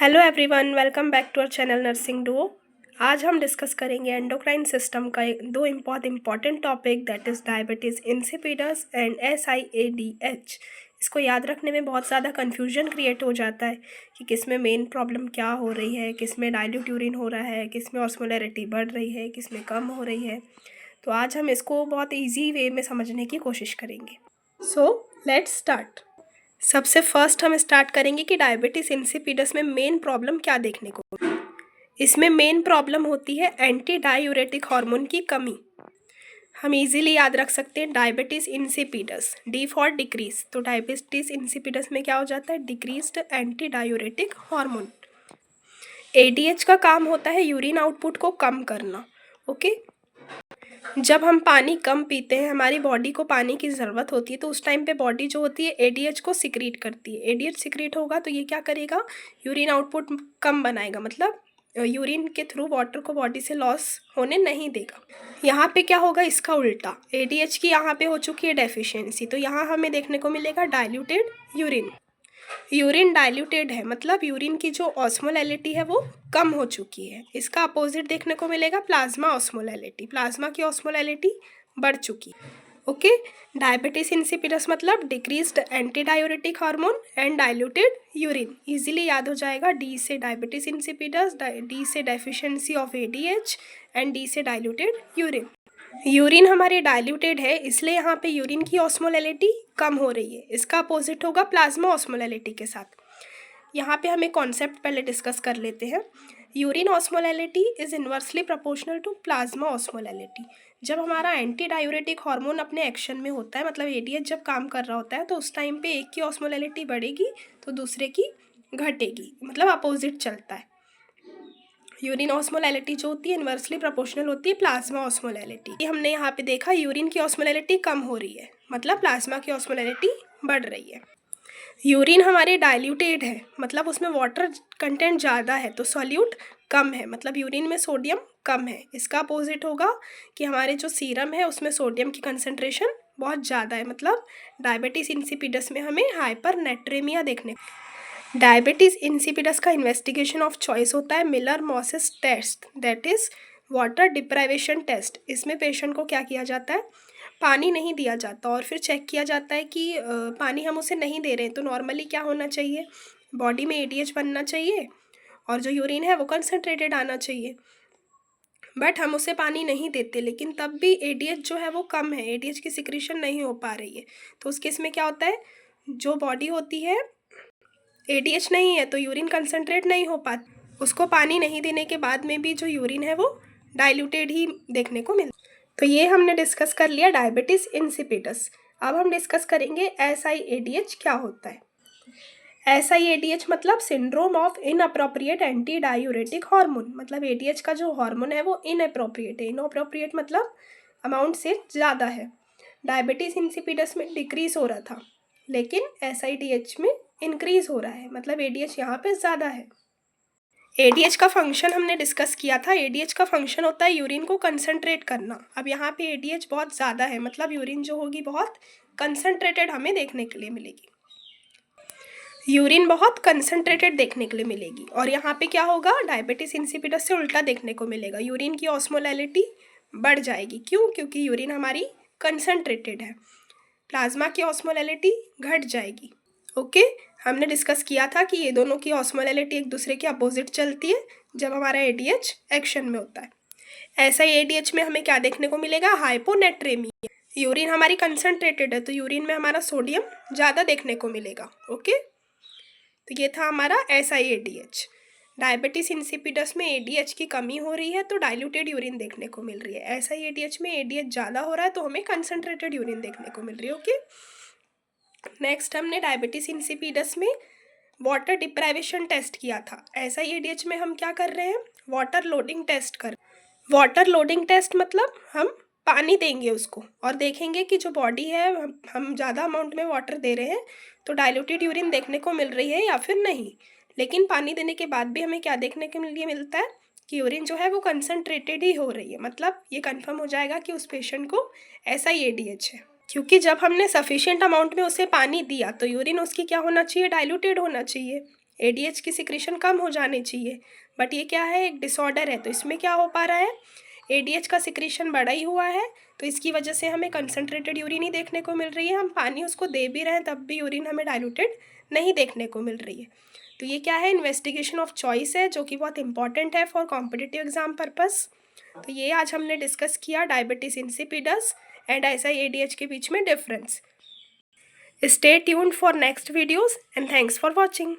Hello everyone, welcome back to our channel nursing duo. आज हम discuss करेंगे endocrine system का दो important topic, that is diabetes insipidus and SIADH। इसको याद रखने में बहुत ज़्यादा कन्फ्यूजन क्रिएट हो जाता है कि किस में मेन प्रॉब्लम क्या हो रही है, किस में डाइल्यूट यूरिन हो रहा है, किस में ऑस्मोलैरिटी बढ़ रही है, किस में कम हो रही है। तो आज हम इसको बहुत ईजी वे में समझने की कोशिश करेंगे। So let's start. सबसे फर्स्ट हम स्टार्ट करेंगे कि डायबिटीज़ इंसिपिडस में मेन प्रॉब्लम क्या देखने को। इसमें मेन प्रॉब्लम होती है एंटी डायूरेटिक हार्मोन की कमी। हम इजीली याद रख सकते हैं diabetes insipidus, D for decrease. तो डायबिटीज़ इंसिपिडस में क्या हो जाता है, decreased anti diuretic hormone. ADH का काम होता है यूरिन आउटपुट को कम करना। ओके, जब हम पानी कम पीते हैं, हमारी बॉडी को पानी की ज़रूरत होती है, तो उस टाइम पे बॉडी जो होती है ADH को सिक्रीट करती है। ADH सिक्रीट होगा तो ये क्या करेगा, यूरिन आउटपुट कम बनाएगा, मतलब यूरिन के थ्रू वाटर को बॉडी से लॉस होने नहीं देगा। यहाँ पे क्या होगा, इसका उल्टा, ADH की यहाँ पे हो चुकी है डेफिशिएंसी, तो यहाँ हमें देखने को मिलेगा डाइल्यूटेड यूरिन। यूरिन डाइल्यूटेड है, मतलब यूरिन की जो ऑस्मोलैलिटी है वो कम हो चुकी है। इसका अपोजिट देखने को मिलेगा प्लाज्मा ऑस्मोलैलिटी, प्लाज्मा की ऑस्मोलैलिटी बढ़ चुकी है। ओके, डायबिटीज इंसिपिडस मतलब decreased anti diuretic hormone and diluted urine. Easily याद हो जाएगा, डी से डायबिटीज इंसिपिडस, डी से deficiency of ADH and D से डाइल्यूटेड यूरिन। यूरिन हमारे डाइल्यूटेड है, इसलिए यहाँ पे यूरिन की ऑस्मोलैलिटी कम हो रही है। इसका अपोजिट होगा प्लाज्मा ऑस्मोलैलिटी के साथ। यहाँ पे हम एक कॉन्सेप्ट पहले डिस्कस कर लेते हैं। Urine osmolality is inversely proportional to plasma osmolality. जब हमारा एंटी डायूरेटिक हार्मोन अपने एक्शन में होता है, मतलब ADH जब काम कर रहा होता है, तो उस टाइम पे एक की ऑस्मोलैलिटी बढ़ेगी तो दूसरे की घटेगी, मतलब अपोजिट चलता है। यूरिन ऑस्मोलैलिटी जो होती है इन्वर्सली प्रोपोर्शनल होती है प्लाज्मा ऑस्मोलैलिटी। हमने यहाँ पे देखा यूरिन की ऑस्मोलैलिटी कम हो रही है, मतलब प्लाज्मा की ऑस्मोलैलिटी बढ़ रही है। यूरिन हमारे डाइल्यूटेड है, मतलब उसमें वाटर कंटेंट ज़्यादा है, तो सॉल्यूट कम है, मतलब यूरिन में सोडियम कम है। इसका अपोजिट होगा कि हमारे जो सीरम है उसमें सोडियम की कंसनट्रेशन बहुत ज़्यादा है, मतलब डायबिटीज़ इंसिपिडस में हमें हाइपरनेट्रेमिया देखने। डायबिटीज़ इंसिपिडस का इन्वेस्टिगेशन ऑफ चॉइस होता है Miller Moses test, that is water deprivation test. इसमें पेशेंट को क्या किया जाता है, पानी नहीं दिया जाता और फिर चेक किया जाता है कि पानी हम उसे नहीं दे रहे हैं, तो नॉर्मली क्या होना चाहिए, बॉडी में ADH बनना चाहिए और जो यूरिन है वो कंसनट्रेटेड आना चाहिए। बट हम उसे पानी नहीं देते, लेकिन तब भी ADH जो है वो कम है, ADH की सिक्रीशन नहीं हो पा रही है। तो उस केस में क्या होता है, जो बॉडी होती है ADH नहीं है तो यूरिन कंसनट्रेट नहीं हो पाता, उसको पानी नहीं देने के बाद में भी जो यूरिन है वो डाइल्यूटेड ही देखने को मिलता। तो ये हमने डिस्कस कर लिया डायबिटीज़ इंसिपिडस। अब हम डिस्कस करेंगे SIADH क्या होता है। SIADH मतलब syndrome of inappropriate anti diuretic hormone, मतलब ADH का जो हार्मोन है वो इनअप्रोप्रिएट है। इनअप्रोप्रिएट मतलब अमाउंट से ज़्यादा है। डायबिटीज़ इंसिपिडस में डिक्रीज हो रहा था, लेकिन SIADH में इंक्रीज हो रहा है, मतलब ADH यहाँ पे ज़्यादा है। ADH का फंक्शन हमने डिस्कस किया था। ADH का फंक्शन होता है यूरिन को कंसनट्रेट करना। अब यहाँ पे ADH बहुत ज़्यादा है, मतलब यूरिन जो होगी बहुत कंसनट्रेटेड हमें देखने के लिए मिलेगी, यूरिन बहुत कंसनट्रेटेड देखने के लिए मिलेगी। और यहाँ पे क्या होगा, डायबिटीज़ इंसिपिडस से उल्टा देखने को मिलेगा, यूरिन की ऑस्मोलैलिटी बढ़ जाएगी। क्यों, क्योंकि यूरिन हमारी कंसनट्रेटेड है, प्लाज्मा की ऑस्मोलैलिटी घट जाएगी। ओके, हमने डिस्कस किया था कि ये दोनों की ऑस्मोलैलिटी एक दूसरे के अपोजिट चलती है जब हमारा ADH एक्शन में होता है। ऐसा ही ADH में हमें क्या देखने को मिलेगा, हाइपोनेट्रेमिया। यूरिन हमारी कंसनट्रेटेड है तो यूरिन में हमारा सोडियम ज़्यादा देखने को मिलेगा। ओके, तो ये था हमारा SIADH। डायबिटीज़ इंसिपिडस में ADH की कमी हो रही है तो डाइल्यूटेड यूरिन देखने को मिल रही है। SIADH में ADH ज़्यादा हो रहा है तो हमें कंसनट्रेटेड यूरिन देखने को मिल रही है। ओके, नेक्स्ट हमने डायबिटीज़ इंसिपिडस में वाटर डिप्राइवेशन टेस्ट किया था। SIADH में हम क्या कर रहे हैं, वाटर लोडिंग टेस्ट कर। वाटर लोडिंग टेस्ट मतलब हम पानी देंगे उसको और देखेंगे कि जो बॉडी है हम ज़्यादा अमाउंट में वाटर दे रहे हैं तो डाइल्यूटेड यूरिन देखने को मिल रही है या फिर नहीं। लेकिन पानी देने के बाद भी हमें क्या देखने के लिए मिलता है कि यूरिन जो है वो कंसनट्रेटेड ही हो रही है, मतलब ये कंफर्म हो जाएगा कि उस पेशेंट को SIADH है। क्योंकि जब हमने सफिशिएंट अमाउंट में उसे पानी दिया तो यूरिन उसकी क्या होना चाहिए, डाइल्यूटेड होना चाहिए। एडीएच की सिक्रीशन कम हो जानी चाहिए, बट ये क्या है, एक डिसऑर्डर है। तो इसमें क्या हो पा रहा है, एडीएच का सिक्रीशन बढ़ा ही हुआ है, तो इसकी वजह से हमें कंसनट्रेटेड यूरिन ही देखने को मिल रही है। हम पानी उसको दे भी रहे हैं तब भी यूरिन हमें डाइल्यूटेड नहीं देखने को मिल रही है। तो ये क्या है, इन्वेस्टिगेशन ऑफ चॉइस है, जो कि बहुत इंपॉर्टेंट है फॉर कॉम्पिटिटिव एग्जाम पर्पस। तो ये आज हमने डिस्कस किया डायबिटीज इंसिपिडस एंड SIADH के बीच में difference. Stay tuned for next videos and thanks for watching.